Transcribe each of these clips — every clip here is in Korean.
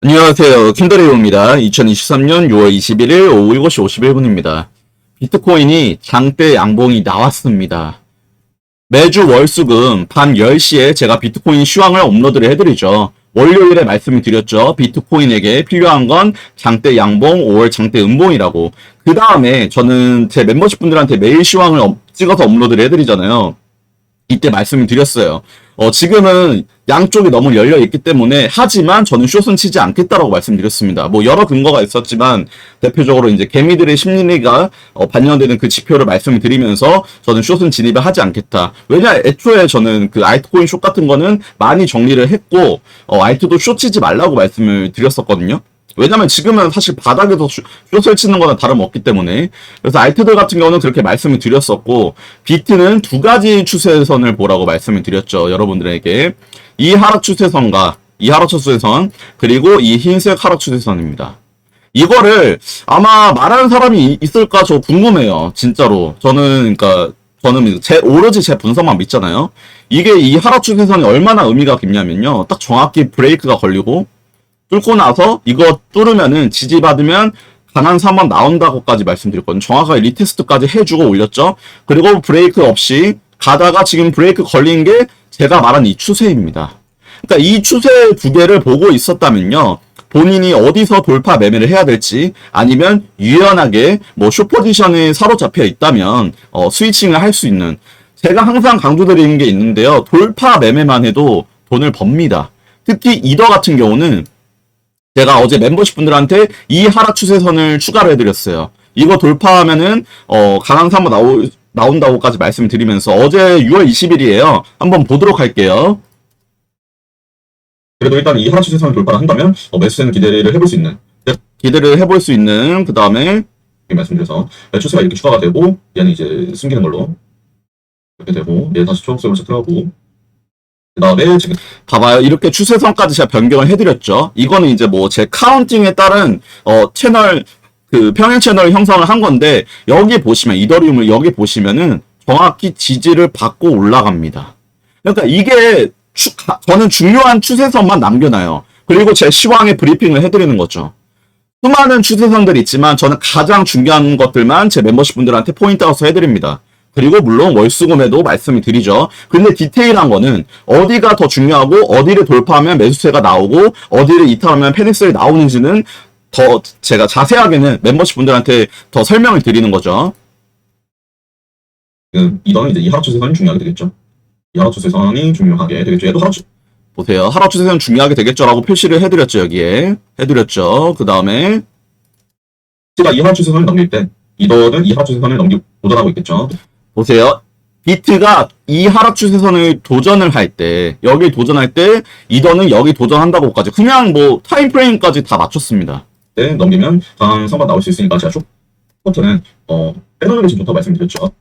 안녕하세요. 킨더레오입니다. 2023년 6월 21일 오후 7시 51분입니다. 비트코인이 장대 양봉이 나왔습니다. 매주 월수금 밤 10시에 제가 비트코인 시황을 업로드를 해드리죠. 월요일에 말씀을 드렸죠. 비트코인에게 필요한 건 장대 양봉, 5월 장대 음봉이라고. 그 다음에 저는 제 멤버십 분들한테 매일 시황을 찍어서 업로드를 해드리잖아요. 이때 말씀을 드렸어요. 지금은 양쪽이 너무 열려있기 때문에, 하지만 저는 숏은 치지 않겠다라고 말씀드렸습니다. 뭐 여러 근거가 있었지만 대표적으로 이제 개미들의 심리가 반영되는 그 지표를 말씀을 드리면서 저는 숏은 진입을 하지 않겠다. 왜냐, 애초에 저는 그 알트코인 숏 같은 거는 많이 정리를 했고, 알트도 숏 치지 말라고 말씀을 드렸었거든요. 왜냐면 지금은 사실 바닥에서 숏을 치는 거나 다름없기 때문에. 그래서 알트들 같은 경우는 그렇게 말씀을 드렸었고, 비트는 두 가지 추세선을 보라고 말씀을 드렸죠. 여러분들에게. 이 하락 추세선과 이 하락 추세선, 그리고 이 흰색 하락 추세선입니다. 이거를 아마 말하는 사람이 있을까 저 궁금해요. 진짜로. 저는 오로지 제 분석만 믿잖아요. 이게 이 하락 추세선이 얼마나 의미가 깊냐면요. 딱 정확히 브레이크가 걸리고 뚫고 나서 이거 뚫으면은 지지받으면 강한 3번 나온다고까지 말씀드렸거든요. 정확하게 리테스트까지 해주고 올렸죠. 그리고 브레이크 없이 가다가 지금 브레이크 걸린 게 제가 말한 이 추세입니다. 그러니까 이 추세 두 개를 보고 있었다면요. 본인이 어디서 돌파 매매를 해야 될지, 아니면 유연하게 뭐 숏포지션에 사로잡혀 있다면 스위칭을 할 수 있는, 제가 항상 강조드리는 게 있는데요. 돌파 매매만 해도 돈을 법니다. 특히 이더 같은 경우는 제가 어제 멤버십 분들한테 이 하락 추세선을 추가를 해드렸어요. 이거 돌파하면은 강한 3번 나온다고까지 말씀드리면서, 어제 6월 20일이에요. 한번 보도록 할게요. 그래도 일단 이 하락 추세선을 돌파를 한다면 매수세는 기대를 해볼 수 있는 그 다음에 말씀드려서 추세가 이렇게 추가가 되고, 얘는 이제 숨기는 걸로 이렇게 되고, 얘 다시 초록색으로 체크하고, 그 다음에 지금 봐봐요. 이렇게 추세선까지 제가 변경을 해드렸죠. 이거는 이제 뭐 제 카운팅에 따른 채널, 그 평행 채널 형성을 한 건데, 여기 보시면 이더리움을 여기 보시면은 정확히 지지를 받고 올라갑니다. 그러니까 이게 저는 중요한 추세선만 남겨놔요. 그리고 제 시황에 브리핑을 해드리는 거죠. 수많은 추세선들이 있지만 저는 가장 중요한 것들만 제 멤버십 분들한테 포인트아웃 해드립니다. 그리고 물론 월수금에도 말씀을 드리죠. 근데 디테일한 거는 어디가 더 중요하고, 어디를 돌파하면 매수세가 나오고, 어디를 이탈하면 페닉스가 나오는지는 더 제가 자세하게는 멤버십 분들한테 더 설명을 드리는 거죠. 이거는 이제 이 하락 추세선이 중요하게 되겠죠. 이 하락 추세선이 중요하게 되겠죠. 얘도 보세요. 하락 추세선 중요하게 되겠죠라고 표시를 해드렸죠. 여기에 해드렸죠. 그 다음에 제가 이 하락 추세선을 넘길 때 이더는 이 하락 추세선을 넘기고 도전하고 있겠죠. 보세요. 비트가 이 하락 추세선을 도전을 할 때, 여기 도전할 때 이더는 여기 도전한다고까지 그냥 뭐 타임프레임까지 다 맞췄습니다. 네, 넘기면 강한 3번 나올 수 있으니까 제가 숏버튼은 빼놓는 게 좋다고 말씀드렸죠.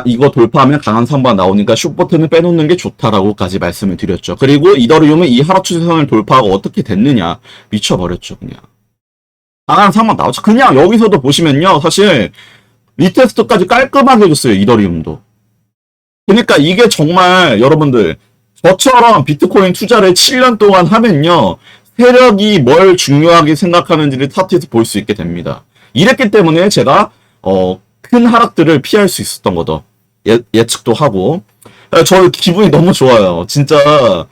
이거 돌파하면 강한 3번 나오니까 숏버튼을 빼놓는 게 좋다라고까지 말씀을 드렸죠. 그리고 이더리움은 이 하락 추세선을 돌파하고 어떻게 됐느냐, 미쳐버렸죠. 그냥 강한 3번 나오죠. 그냥 여기서도 보시면요, 사실 리테스트까지 깔끔하게 해줬어요. 이더리움도. 그러니까 이게 정말 여러분들, 저처럼 비트코인 투자를 7년 동안 하면요, 세력이 뭘 중요하게 생각하는지를 차트에서 볼 수 있게 됩니다. 이랬기 때문에 제가 큰 하락들을 피할 수 있었던 거죠. 예측도 하고. 저 기분이 너무 좋아요. 진짜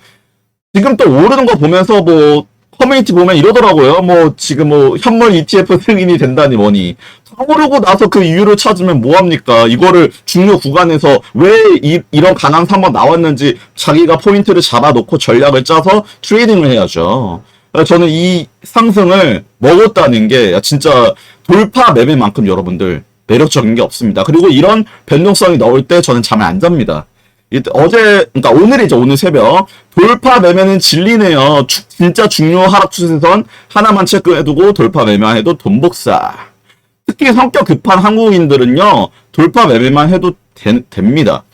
지금 또 오르는 거 보면서 뭐 커뮤니티 보면 이러더라고요. 뭐 지금 뭐 현물 ETF 승인이 된다니 뭐니. 오르고 나서 그 이유를 찾으면 뭐합니까? 이거를 중요 구간에서 왜 이런 강한 3번 나왔는지 자기가 포인트를 잡아놓고 전략을 짜서 트레이딩을 해야죠. 저는 이 상승을 먹었다는 게 진짜 돌파 매매만큼 여러분들 매력적인 게 없습니다. 그리고 이런 변동성이 나올 때 저는 잠을 안 잡니다. 그러니까 오늘이죠. 오늘 새벽. 돌파 매매는 진리네요. 진짜 중요 하락 추세선 하나만 체크해두고 돌파 매매만 해도 돈 복사. 특히 성격 급한 한국인들은요, 돌파 매매만 해도 됩니다.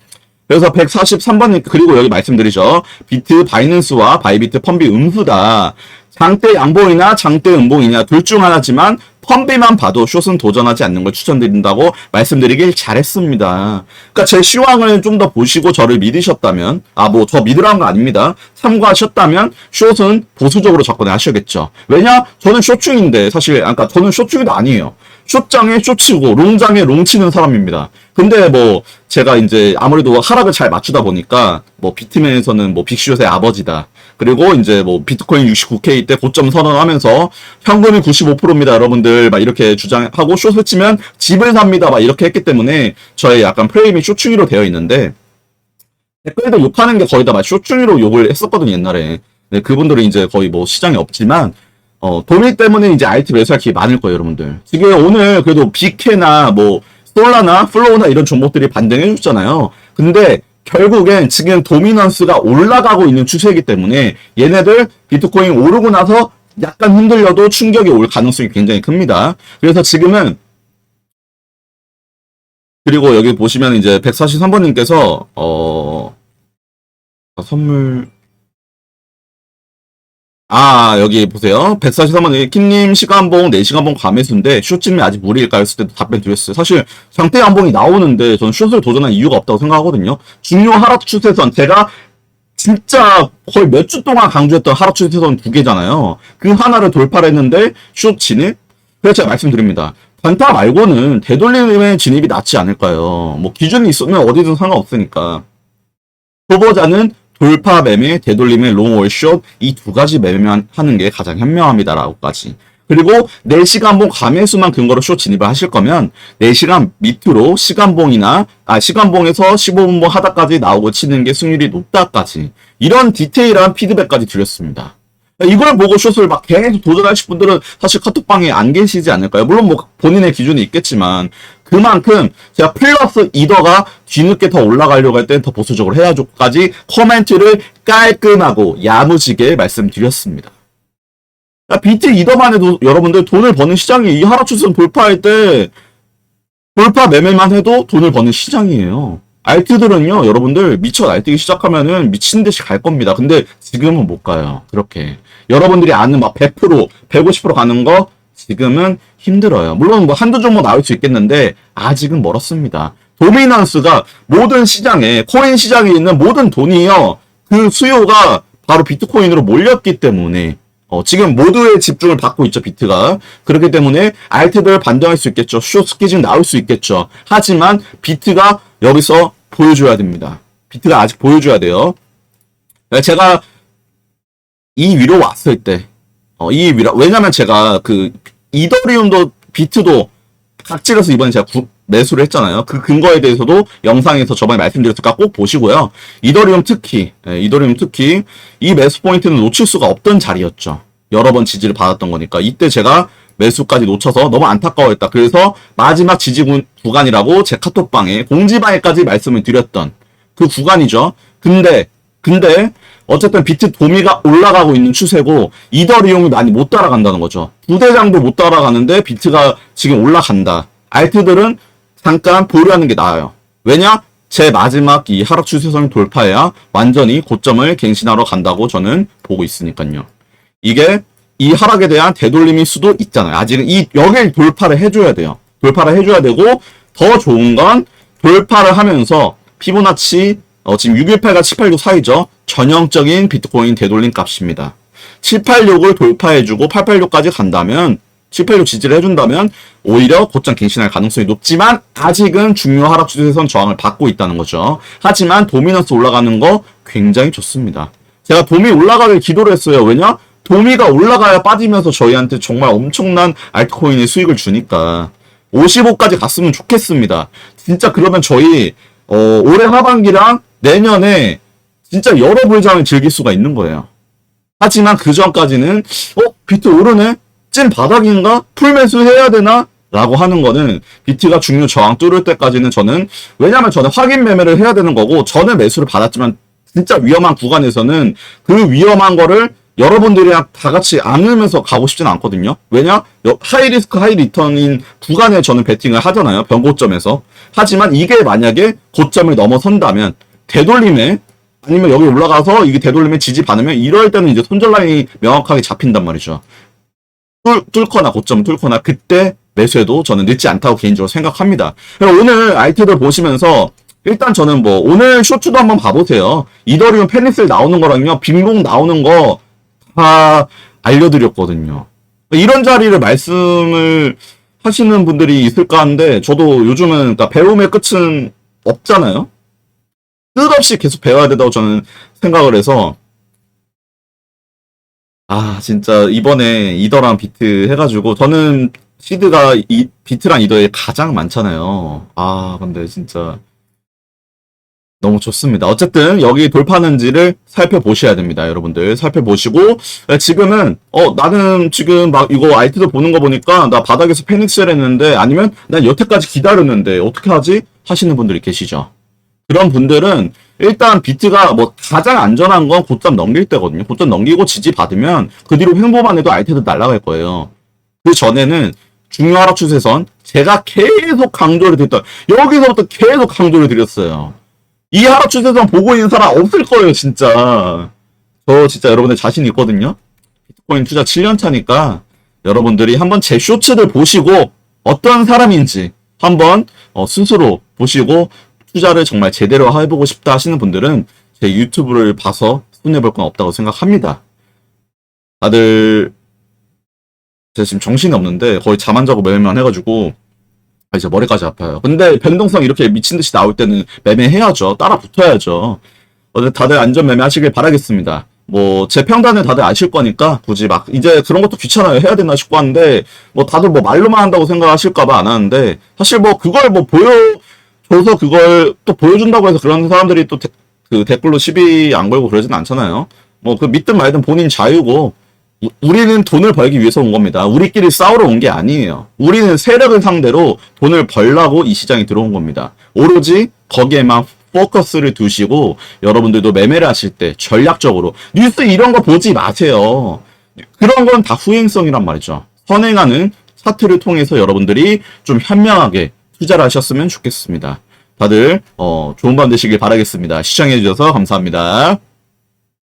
그래서 143번, 그리고 여기 말씀드리죠. 비트 바이낸스와 바이비트 펀비 음수다. 장대 양봉이나 장대 음봉이냐 둘 중 하나지만 펌비만 봐도 숏은 도전하지 않는 걸 추천드린다고 말씀드리길 잘했습니다. 그러니까 제 시황을 좀 더 보시고 저를 믿으셨다면, 뭐 저 믿으라는 거 아닙니다. 참고하셨다면 숏은 보수적으로 접근하셔야겠죠. 왜냐? 저는 숏중인데 사실 그러니까 저는 숏중이도 아니에요. 숏장에 숏치고 롱장에 롱치는 사람입니다. 근데 뭐 제가 이제 아무래도 하락을 잘 맞추다 보니까 뭐 비트맨에서는 뭐 빅숏의 아버지다. 그리고 이제 뭐 비트코인 69K 때 고점 선언하면서 현금이 95%입니다, 여러분들. 막 이렇게 주장하고 숏을 치면 집을 삽니다. 막 이렇게 했기 때문에 저의 약간 프레임이 숏중이로 되어 있는데 댓글들 욕하는 게 거의 다 막 숏중이로 욕을 했었거든요, 옛날에. 네, 그분들은 이제 거의 뭐 시장에 없지만 도미 때문에 이제 IT 매수할 기회 많을 거예요, 여러분들. 지금 오늘 그래도 비케나 뭐 솔라나 플로우나 이런 종목들이 반등해 줬잖아요. 근데 결국엔 지금 도미넌스가 올라가고 있는 추세이기 때문에 얘네들 비트코인 오르고 나서 약간 흔들려도 충격이 올 가능성이 굉장히 큽니다. 그래서 지금은 그리고 여기 보시면 이제 143번님께서 선물 여기 보세요. 143번, 킴님 시간봉, 4시간봉 과매수인데, 숏쯤이 아직 무리일까요? 했을 때도 답변 드렸어요. 사실, 장대 양봉이 나오는데, 저는 숏을 도전할 이유가 없다고 생각하거든요. 중요 하락 추세선, 제가 진짜 거의 몇 주 동안 강조했던 하락 추세선 2개잖아요. 그 하나를 돌파를 했는데, 숏 진입? 그래서 제가 말씀드립니다. 단타 말고는 되돌림의 진입이 낫지 않을까요? 뭐, 기준이 있으면 어디든 상관없으니까. 초보자는 돌파 매매, 되돌림의 롱 월숏 이 두 가지 매매만 하는 게 가장 현명합니다라고까지. 그리고 4시간봉 과매수만 근거로 숏 진입을 하실 거면 4시간 밑으로 시간봉에서 15분봉 하다까지 나오고 치는 게 승률이 높다까지. 이런 디테일한 피드백까지 드렸습니다. 이걸 보고 숏을 막 계속 도전하실 분들은 사실 카톡방에 안 계시지 않을까요? 물론 뭐 본인의 기준이 있겠지만 그만큼 제가 플러스 이더가 뒤늦게 더 올라가려고 할 때 더 보수적으로 해야죠까지 코멘트를 깔끔하고 야무지게 말씀드렸습니다. 비트 이더만 해도 여러분들 돈을 버는 시장이 이 하락 추세선 돌파할 때 돌파 매매만 해도 돈을 버는 시장이에요. 알트들은요, 여러분들 미쳐 날뛰기 시작하면은 미친 듯이 갈 겁니다. 근데 지금은 못 가요. 그렇게. 여러분들이 아는 막 100%, 150% 가는 거 지금은 힘들어요. 물론 뭐 한두 종목 나올 수 있겠는데 아직은 멀었습니다. 도미넌스가 모든 시장에, 코인 시장에 있는 모든 돈이요, 그 수요가 바로 비트코인으로 몰렸기 때문에 지금 모두의 집중을 받고 있죠, 비트가. 그렇기 때문에 알트들 반등할 수 있겠죠. 숏 스키징 나올 수 있겠죠. 하지만 비트가 여기서 보여줘야 됩니다. 비트가 아직 보여줘야 돼요. 제가 이 위로 왔을 때, 왜냐면 제가 이더리움도 비트도 각질에서 이번에 제가 매수를 했잖아요. 그 근거에 대해서도 영상에서 저번에 말씀드렸으니까 꼭 보시고요. 이더리움 특히 이 매수 포인트는 놓칠 수가 없던 자리였죠. 여러 번 지지를 받았던 거니까. 이때 제가 매수까지 놓쳐서 너무 안타까워했다. 그래서 마지막 지지 구간이라고 제 카톡방에 공지방에까지 말씀을 드렸던 그 구간이죠. 근데 어쨌든 비트 도미가 올라가고 있는 추세고 이더리움이 많이 못 따라간다는 거죠. 부대장도 못 따라가는데 비트가 지금 올라간다. 알트들은 잠깐 보류하는 게 나아요. 왜냐? 제 마지막 이 하락 추세선을 돌파해야 완전히 고점을 갱신하러 간다고 저는 보고 있으니까요. 이게 이 하락에 대한 되돌림일 수도 있잖아요. 아직은 여길 돌파를 해줘야 돼요. 돌파를 해줘야 되고 더 좋은 건 돌파를 하면서 피보나치 지금 618과 786 사이죠. 전형적인 비트코인 되돌림 값입니다. 786을 돌파해주고 886까지 간다면 786 지지를 해준다면 오히려 고점 갱신할 가능성이 높지만 아직은 중요 하락 추세선 저항을 받고 있다는 거죠. 하지만 도미넌스 올라가는 거 굉장히 좋습니다. 제가 도미 올라가길 기도를 했어요. 왜냐? 도미가 올라가야 빠지면서 저희한테 정말 엄청난 알트코인의 수익을 주니까 55까지 갔으면 좋겠습니다. 진짜 그러면 저희 올해 하반기랑 내년에 진짜 여러 불장을 즐길 수가 있는 거예요. 하지만 그 전까지는 비트 오르네? 찐 바닥인가? 풀매수 해야 되나? 라고 하는 거는 비트가 중요 저항 뚫을 때까지는 왜냐면 저는 확인 매매를 해야 되는 거고 저는 매수를 받았지만 진짜 위험한 구간에서는 그 위험한 거를 여러분들이랑 다 같이 안으면서 가고 싶지는 않거든요. 왜냐? 하이리스크 하이리턴인 구간에 저는 베팅을 하잖아요. 변고점에서. 하지만 이게 만약에 고점을 넘어선다면 되돌림에 아니면 여기 올라가서 이게 되돌림에 지지 받으면 이럴 때는 이제 손절라인이 명확하게 잡힌단 말이죠. 뚫거나 고점 뚫거나 그때 매수해도 저는 늦지 않다고 개인적으로 생각합니다. 오늘 아이템들 보시면서 일단 저는 뭐 오늘 쇼츠도 한번 봐보세요. 이더리움 페니셀 나오는 거랑요, 빈봉 나오는 거 다 알려드렸거든요. 이런 자리를 말씀을 하시는 분들이 있을까 하는데 저도 요즘은 그러니까 배움의 끝은 없잖아요. 끝없이 계속 배워야 된다고 저는 생각을 해서 진짜 이번에 이더랑 비트 해가지고 저는 시드가 비트랑 이더에 가장 많잖아요. 근데 진짜 너무 좋습니다. 어쨌든 여기 돌파하는지를 살펴보셔야 됩니다. 여러분들 살펴보시고 지금은 나는 지금 막 이거 아이티도 보는 거 보니까 나 바닥에서 패닉스를 했는데 아니면 난 여태까지 기다렸는데 어떻게 하지? 하시는 분들이 계시죠. 그런 분들은 일단 비트가 뭐 가장 안전한 건 고점 넘길 때거든요. 고점 넘기고 지지 받으면 그 뒤로 횡보만 해도 아이티도 날아갈 거예요. 그 전에는 중요하락 추세선 제가 계속 강조를 드렸던 여기서부터 계속 강조를 드렸어요. 이 하락 추세선 보고 있는 사람 없을 거예요, 진짜. 저 진짜 여러분들 자신 있거든요. 비트코인 투자 7년 차니까 여러분들이 한번 제 쇼츠를 보시고 어떤 사람인지 한번 스스로 보시고 투자를 정말 제대로 해보고 싶다 하시는 분들은 제 유튜브를 봐서 손해볼 건 없다고 생각합니다. 다들 제가 지금 정신이 없는데 거의 잠 안 자고 매일만 해가지고 이제 머리까지 아파요. 근데 변동성 이렇게 미친듯이 나올 때는 매매해야죠. 따라 붙어야죠. 다들 안전 매매하시길 바라겠습니다. 뭐 제 평단을 다들 아실 거니까 굳이 막 이제 그런 것도 귀찮아요. 해야 되나 싶고 하는데 뭐 다들 뭐 말로만 한다고 생각하실까봐 안 하는데 사실 뭐 그걸 뭐 보여줘서 그걸 또 보여준다고 해서 그런 사람들이 또 그 댓글로 시비 안 걸고 그러진 않잖아요. 뭐 그 믿든 말든 본인 자유고 우리는 돈을 벌기 위해서 온 겁니다. 우리끼리 싸우러 온 게 아니에요. 우리는 세력을 상대로 돈을 벌라고 이 시장에 들어온 겁니다. 오로지 거기에만 포커스를 두시고 여러분들도 매매를 하실 때 전략적으로 뉴스 이런 거 보지 마세요. 그런 건 다 후행성이란 말이죠. 선행하는 차트를 통해서 여러분들이 좀 현명하게 투자를 하셨으면 좋겠습니다. 다들 좋은 밤 되시길 바라겠습니다. 시청해주셔서 감사합니다.